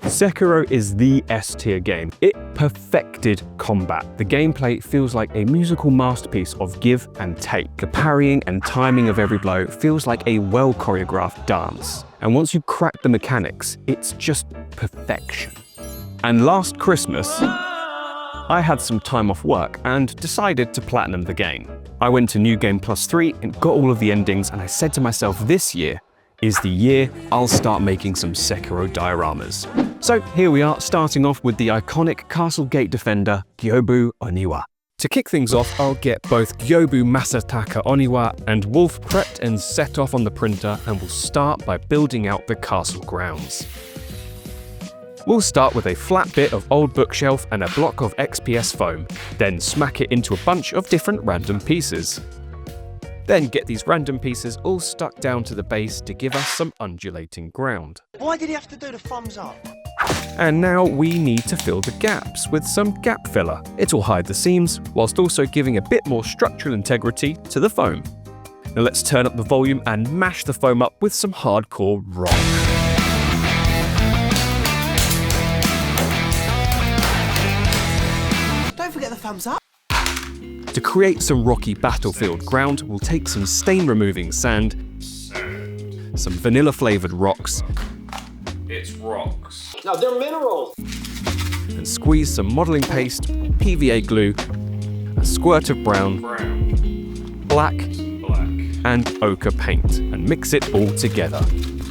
Sekiro is the S-tier game. It perfected combat. The gameplay feels like a musical masterpiece of give and take. The parrying and timing of every blow feels like a well-choreographed dance. And once you crack the mechanics, it's just perfection. And last Christmas, I had some time off work and decided to platinum the game. I went to New Game Plus 3 and got all of the endings, and I said to myself, this year is the year I'll start making some Sekiro dioramas. So here we are, starting off with the iconic castle gate defender, Gyobu Oniwa. To kick things off, I'll get both Gyoubu Masataka Oniwa and Wolf prepped and set off on the printer, and we'll start by building out the castle grounds. We'll start with a flat bit of old bookshelf and a block of XPS foam, then smack it into a bunch of different random pieces. Then get these random pieces all stuck down to the base to give us some undulating ground. Why did he have to do the thumbs up? And now we need to fill the gaps with some gap filler. It'll hide the seams, whilst also giving a bit more structural integrity to the foam. Now let's turn up the volume and mash the foam up with some hardcore rock. Don't forget the thumbs up. To create some rocky battlefield ground, we'll take some stain-removing sand, some vanilla-flavoured rocks, It's rocks. No, they're minerals. and squeeze some modelling paste, PVA glue, a squirt of brown, black, and ochre paint, and mix it all together.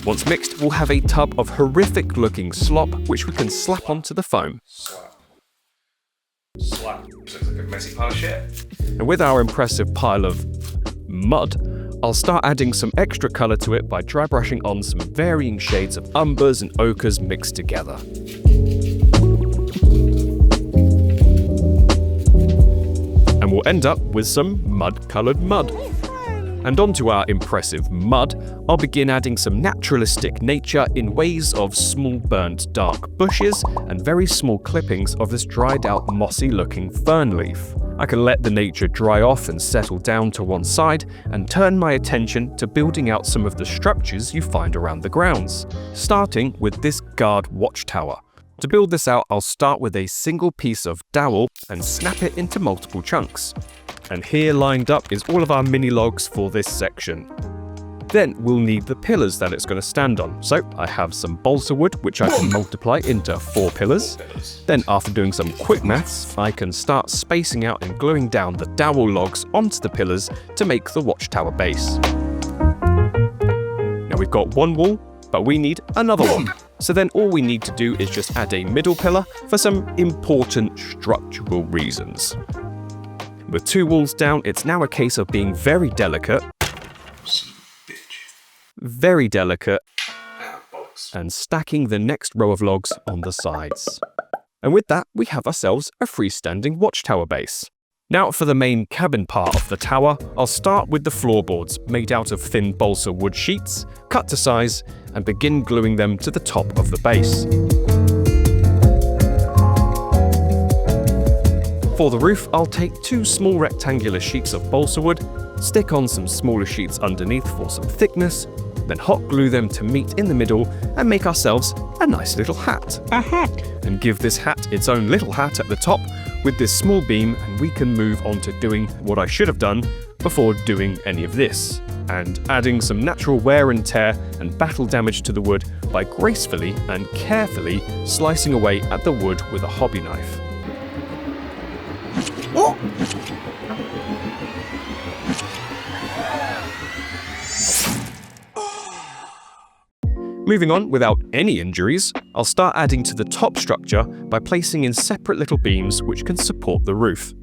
Once mixed, we'll have a tub of horrific-looking slop, which we can slap onto the foam. Slap. Looks like a messy pile of shit. And with our impressive pile of mud, I'll start adding some extra colour to it by dry brushing on some varying shades of umbers and ochres mixed together. And we'll end up with some mud-coloured mud. And onto our impressive mud, I'll begin adding some naturalistic nature in ways of small burnt dark bushes and very small clippings of this dried out mossy looking fern leaf. I can let the nature dry off and settle down to one side and turn my attention to building out some of the structures you find around the grounds, starting with this guard watchtower. To build this out, I'll start with a single piece of dowel and snap it into multiple chunks. And here lined up is all of our mini logs for this section. Then we'll need the pillars that it's going to stand on. So I have some balsa wood, which I can multiply into 4 pillars. Then after doing some quick maths, I can start spacing out and gluing down the dowel logs onto the pillars to make the watchtower base. Now we've got one wall, but we need another one. So then all we need to do is just add a middle pillar for some important structural reasons. With 2 walls down, it's now a case of being very delicate, and stacking the next row of logs on the sides. And with that, we have ourselves a freestanding watchtower base. Now for the main cabin part of the tower, I'll start with the floorboards made out of thin balsa wood sheets, cut to size, and begin gluing them to the top of the base. For the roof, I'll take 2 small rectangular sheets of balsa wood, stick on some smaller sheets underneath for some thickness, then hot glue them to meet in the middle and make ourselves a nice little hat. A hat. And give this hat its own little hat at the top with this small beam, and we can move on to doing what I should have done before doing any of this, and adding some natural wear and tear and battle damage to the wood by gracefully and carefully slicing away at the wood with a hobby knife. Oh. Moving on without any injuries, I'll start adding to the top structure by placing in separate little beams which can support the roof.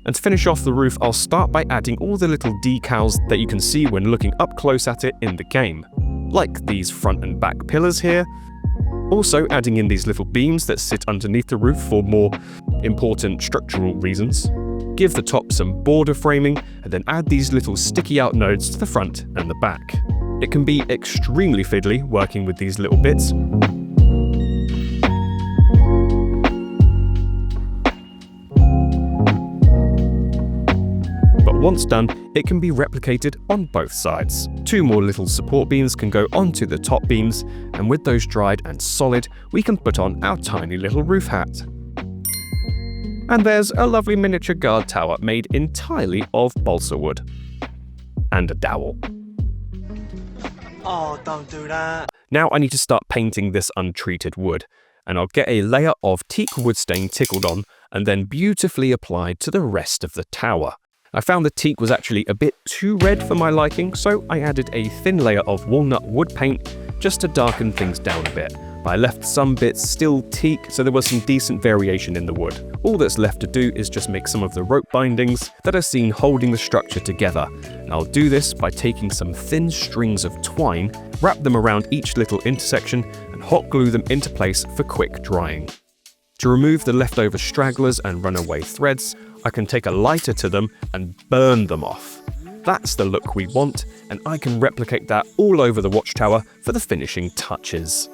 And to finish off the roof, I'll start by adding all the little decals that you can see when looking up close at it in the game, like these front and back pillars here. Also adding in these little beams that sit underneath the roof for more important structural reasons. Give the top some border framing, and then add these little sticky out nodes to the front and the back. It can be extremely fiddly working with these little bits. But once done, it can be replicated on both sides. 2 more little support beams can go onto the top beams, and with those dried and solid, we can put on our tiny little roof hat. And there's a lovely miniature guard tower made entirely of balsa wood. And a dowel. Oh, don't do that. Now I need to start painting this untreated wood, and I'll get a layer of teak wood stain tickled on and then beautifully applied to the rest of the tower. I found the teak was actually a bit too red for my liking, so I added a thin layer of walnut wood paint just to darken things down a bit. But I left some bits still teak, so there was some decent variation in the wood. All that's left to do is just make some of the rope bindings that are seen holding the structure together. And I'll do this by taking some thin strings of twine, wrap them around each little intersection, and hot glue them into place for quick drying. To remove the leftover stragglers and runaway threads, I can take a lighter to them and burn them off. That's the look we want, and I can replicate that all over the watchtower for the finishing touches.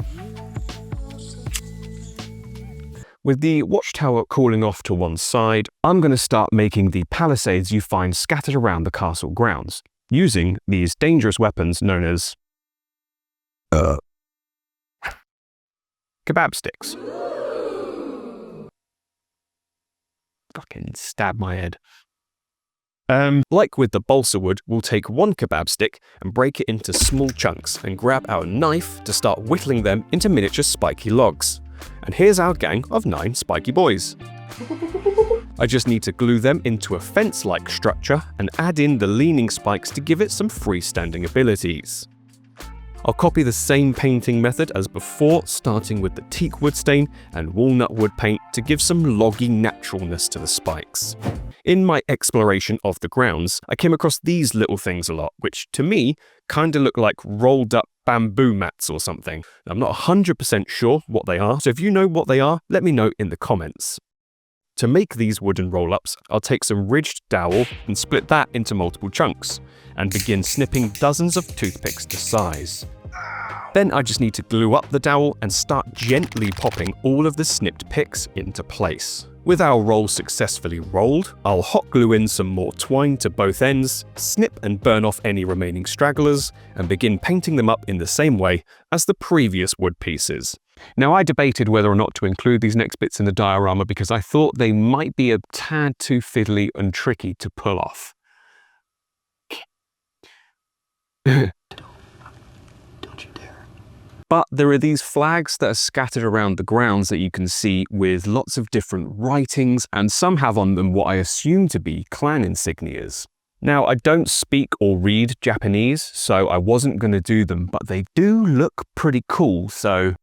With the watchtower cooling off to one side, I'm going to start making the palisades you find scattered around the castle grounds, using these dangerous weapons known as kebab sticks. Fucking stab my head. Like with the balsa wood, we'll take one kebab stick and break it into small chunks and grab our knife to start whittling them into miniature spiky logs. And here's our gang of 9 spiky boys. I just need to glue them into a fence-like structure and add in the leaning spikes to give it some freestanding abilities. I'll copy the same painting method as before, starting with the teak wood stain and walnut wood paint to give some loggy naturalness to the spikes. In my exploration of the grounds, I came across these little things a lot, which to me kinda look like rolled up bamboo mats or something. I'm not 100% sure what they are, so if you know what they are, let me know in the comments. To make these wooden roll-ups, I'll take some ridged dowel and split that into multiple chunks, and begin snipping dozens of toothpicks to size. Then I just need to glue up the dowel and start gently popping all of the snipped picks into place. With our roll successfully rolled, I'll hot glue in some more twine to both ends, snip and burn off any remaining stragglers, and begin painting them up in the same way as the previous wood pieces. Now I debated whether or not to include these next bits in the diorama because I thought they might be a tad too fiddly and tricky to pull off. But there are these flags that are scattered around the grounds that you can see with lots of different writings, and some have on them what I assume to be clan insignias. Now, I don't speak or read Japanese, so I wasn't going to do them, but they do look pretty cool, so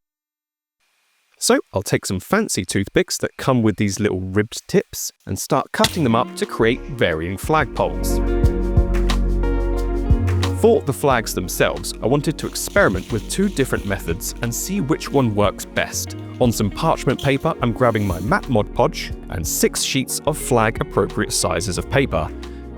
I'll take some fancy toothpicks that come with these little ribbed tips and start cutting them up to create varying flagpoles. For the flags themselves, I wanted to experiment with 2 different methods and see which one works best. On some parchment paper, I'm grabbing my matte Mod Podge and 6 sheets of flag-appropriate sizes of paper,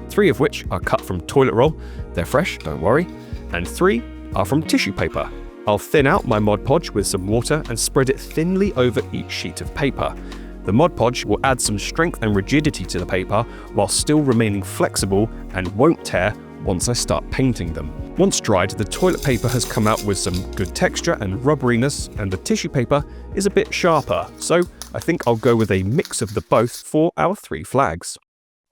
3 of which are cut from toilet roll, they're fresh, don't worry, and 3 are from tissue paper. I'll thin out my Mod Podge with some water and spread it thinly over each sheet of paper. The Mod Podge will add some strength and rigidity to the paper while still remaining flexible and won't tear once I start painting them. Once dried, the toilet paper has come out with some good texture and rubberiness, and the tissue paper is a bit sharper, so I think I'll go with a mix of the both for our 3 flags.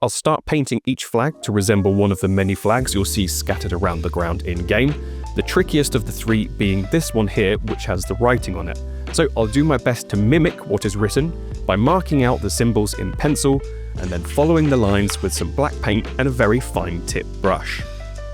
I'll start painting each flag to resemble one of the many flags you'll see scattered around the ground in-game, the trickiest of the 3 being this one here, which has the writing on it. So I'll do my best to mimic what is written by marking out the symbols in pencil and then following the lines with some black paint and a very fine tip brush.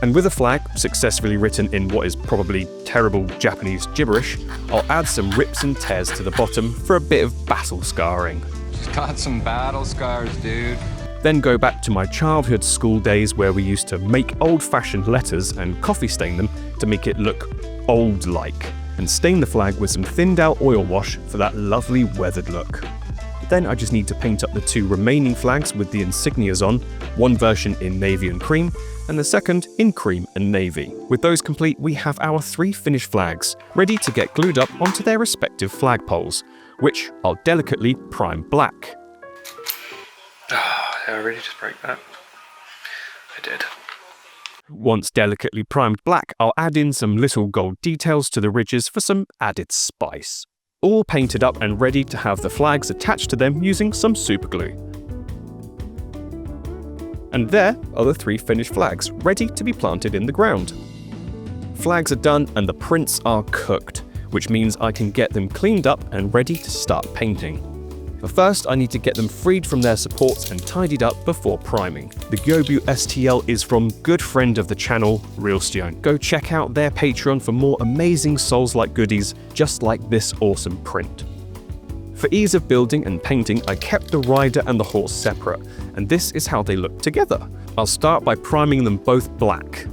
And with a flag successfully written in what is probably terrible Japanese gibberish, I'll add some rips and tears to the bottom for a bit of battle scarring. Just got some battle scars, dude. Then go back to my childhood school days where we used to make old-fashioned letters and coffee stain them to make it look old-like, and stain the flag with some thinned out oil wash for that lovely weathered look. Then I just need to paint up the 2 remaining flags with the insignias on, one version in navy and cream, and the second in cream and navy. With those complete, we have our 3 finished flags, ready to get glued up onto their respective flagpoles, which I'll delicately prime black. Did I really just break that? I did. Once delicately primed black, I'll add in some little gold details to the ridges for some added spice. All painted up and ready to have the flags attached to them using some superglue. And there are the 3 finished flags, ready to be planted in the ground. Flags are done and the prints are cooked, which means I can get them cleaned up and ready to start painting. But first, I need to get them freed from their supports and tidied up before priming. The Gyobu STL is from good friend of the channel, Realstone. Go check out their Patreon for more amazing Souls-like goodies, just like this awesome print. For ease of building and painting, I kept the rider and the horse separate, and this is how they look together. I'll start by priming them both black,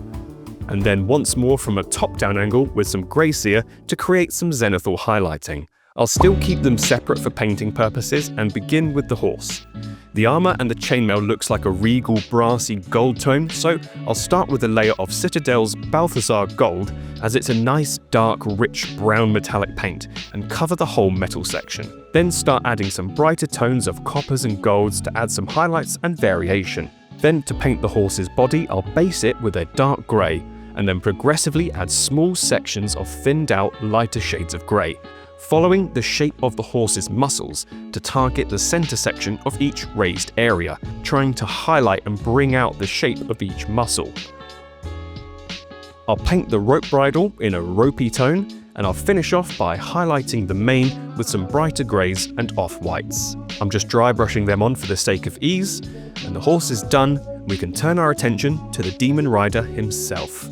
and then once more from a top-down angle with some grey sear to create some zenithal highlighting. I'll still keep them separate for painting purposes and begin with the horse. The armor and the chainmail looks like a regal brassy gold tone, so I'll start with a layer of Citadel's Balthasar Gold, as it's a nice dark rich brown metallic paint, and cover the whole metal section. Then start adding some brighter tones of coppers and golds to add some highlights and variation. Then to paint the horse's body, I'll base it with a dark grey, and then progressively add small sections of thinned out lighter shades of grey, following the shape of the horse's muscles to target the center section of each raised area, trying to highlight and bring out the shape of each muscle. I'll paint the rope bridle in a ropey tone, and I'll finish off by highlighting the mane with some brighter greys and off-whites. I'm just dry brushing them on for the sake of ease, and the horse is done. We can turn our attention to the demon rider himself.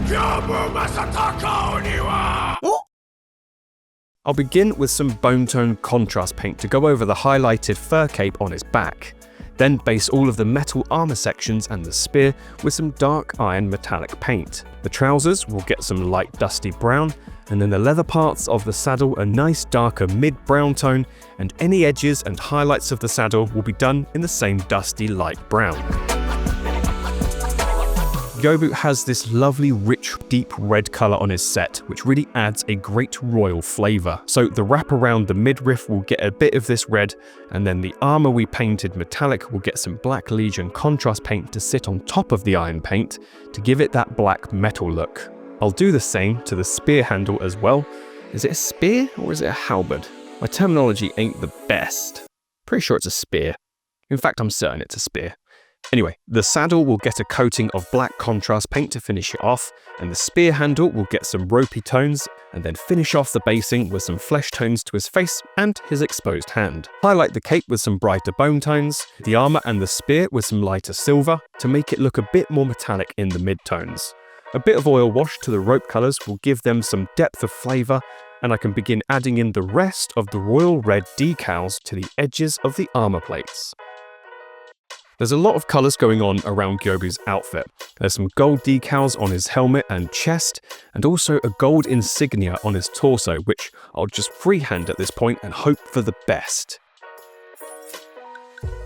Gyoubu Masataka Oniwa! I'll begin with some bone tone contrast paint to go over the highlighted fur cape on his back, then base all of the metal armor sections and the spear with some dark iron metallic paint. The trousers will get some light dusty brown, and then the leather parts of the saddle a nice darker mid-brown tone, and any edges and highlights of the saddle will be done in the same dusty light brown. Gyobu has this lovely rich deep red colour on his set, which really adds a great royal flavour. So the wrap around the midriff will get a bit of this red, and then the armour we painted metallic will get some Black Legion contrast paint to sit on top of the iron paint to give it that black metal look. I'll do the same to the spear handle as well. Is it a spear or is it a halberd? My terminology ain't the best. Pretty sure it's a spear. In fact, I'm certain it's a spear. Anyway, the saddle will get a coating of black contrast paint to finish it off, and the spear handle will get some ropey tones, and then finish off the basing with some flesh tones to his face and his exposed hand. Highlight the cape with some brighter bone tones, the armor and the spear with some lighter silver to make it look a bit more metallic in the mid-tones. A bit of oil wash to the rope colours will give them some depth of flavour, and I can begin adding in the rest of the royal red decals to the edges of the armor plates. There's a lot of colours going on around Gyobu's outfit. There's some gold decals on his helmet and chest, and also a gold insignia on his torso, which I'll just freehand at this point and hope for the best.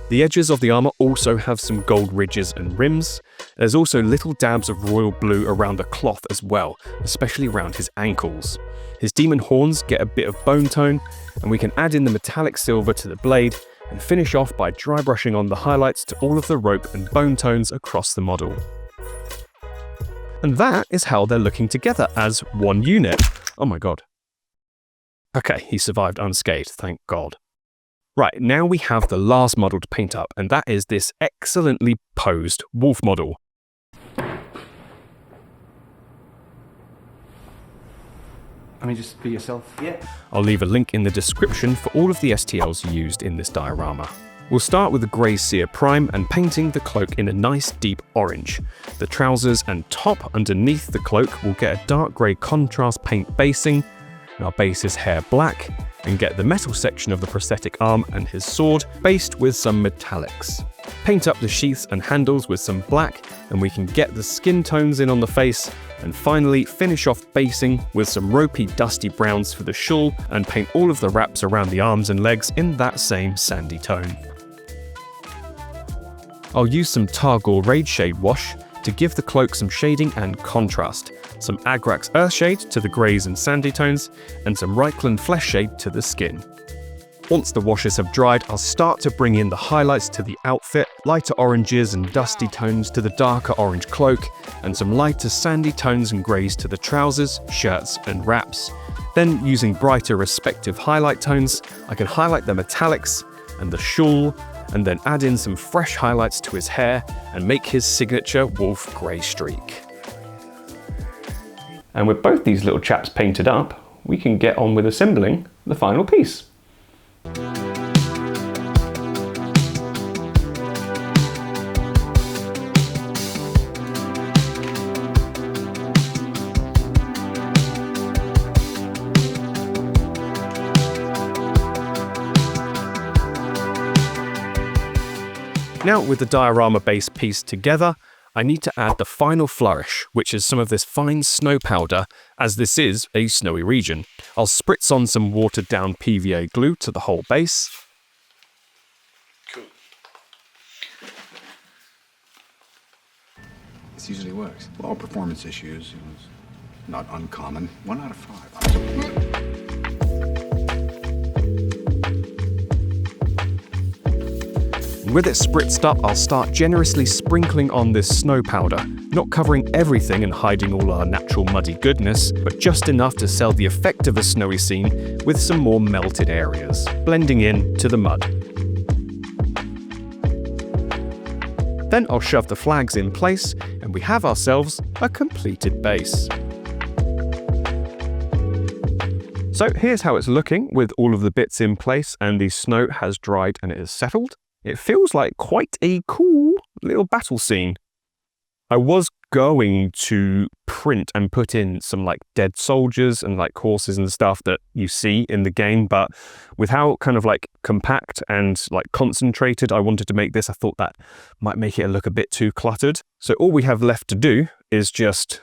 The edges of the armour also have some gold ridges and rims. There's also little dabs of royal blue around the cloth as well, especially around his ankles. His demon horns get a bit of bone tone, and we can add in the metallic silver to the blade, and finish off by dry brushing on the highlights to all of the rope and bone tones across the model. And that is how they're looking together as one unit. Oh my god. Okay, he survived unscathed, thank god. Right, now we have the last model to paint up, and that is this excellently posed wolf model. I mean, just be yourself. Yeah. I'll leave a link in the description for all of the STLs used in this diorama. We'll start with the grey sear prime and painting the cloak in a nice deep orange. The trousers and top underneath the cloak will get a dark grey contrast paint basing, and I'll base his hair black and get the metal section of the prosthetic arm and his sword based with some metallics. Paint up the sheaths and handles with some black, and we can get the skin tones in on the face, and finally finish off basing with some ropey dusty browns for the shawl and paint all of the wraps around the arms and legs in that same sandy tone. I'll use some Targor Raid Shade wash to give the cloak some shading and contrast, some Agrax Earth Shade to the greys and sandy tones, and some Reichland Flesh Shade to the skin. Once the washes have dried, I'll start to bring in the highlights to the outfit, lighter oranges and dusty tones to the darker orange cloak, and some lighter sandy tones and greys to the trousers, shirts and wraps. Then, using brighter respective highlight tones, I can highlight the metallics and the shawl, and then add in some fresh highlights to his hair and make his signature wolf grey streak. And with both these little chaps painted up, we can get on with assembling the final piece. Now, with the diorama base piece together, I need to add the final flourish, which is some of this fine snow powder, as this is a snowy region. I'll spritz on some watered down PVA glue to the whole base. Cool. This usually works. Well, performance issues, it's not uncommon. 1 out of 5. With it spritzed up, I'll start generously sprinkling on this snow powder, not covering everything and hiding all our natural muddy goodness, but just enough to sell the effect of a snowy scene with some more melted areas, blending in to the mud. Then I'll shove the flags in place, and we have ourselves a completed base. So here's how it's looking with all of the bits in place and the snow has dried and it is settled. It feels like quite a cool little battle scene. I was going to print and put in some like dead soldiers and like horses and stuff that you see in the game, but with how kind of like compact and like concentrated I wanted to make this, I thought that might make it look a bit too cluttered. So all we have left to do is just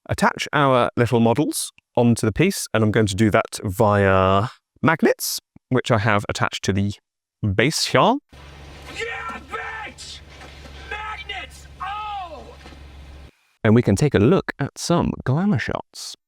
attach our little models onto the piece, and I'm going to do that via magnets, which I have attached to the base here. Yeah, bitch! Magnets! Oh! And we can take a look at some glamour shots.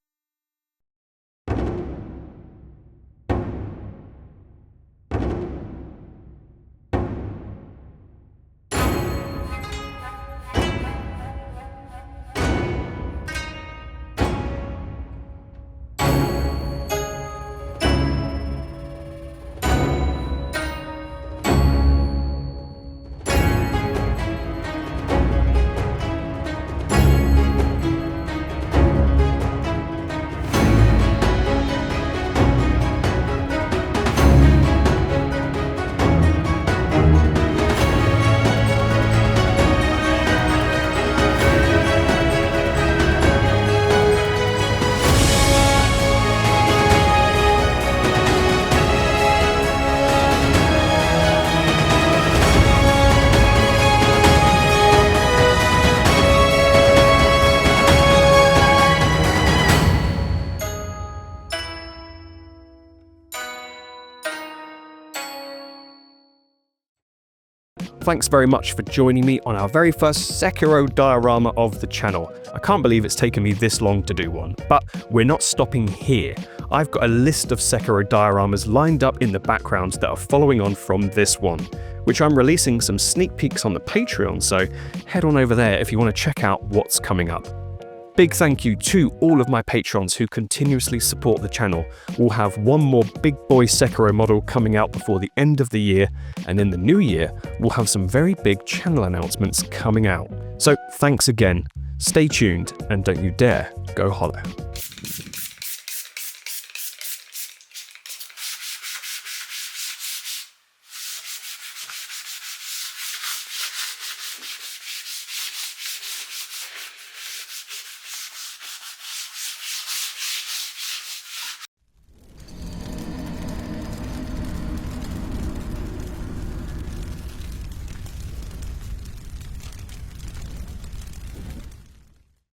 Thanks very much for joining me on our very first Sekiro diorama of the channel. I can't believe it's taken me this long to do one, but we're not stopping here. I've got a list of Sekiro dioramas lined up in the background that are following on from this one, which I'm releasing some sneak peeks on the Patreon, so head on over there if you want to check out what's coming up. Big thank you to all of my patrons who continuously support the channel. We'll have one more big boy Sekiro model coming out before the end of the year, and in the new year, we'll have some very big channel announcements coming out. So thanks again, stay tuned, and don't you dare go hollow.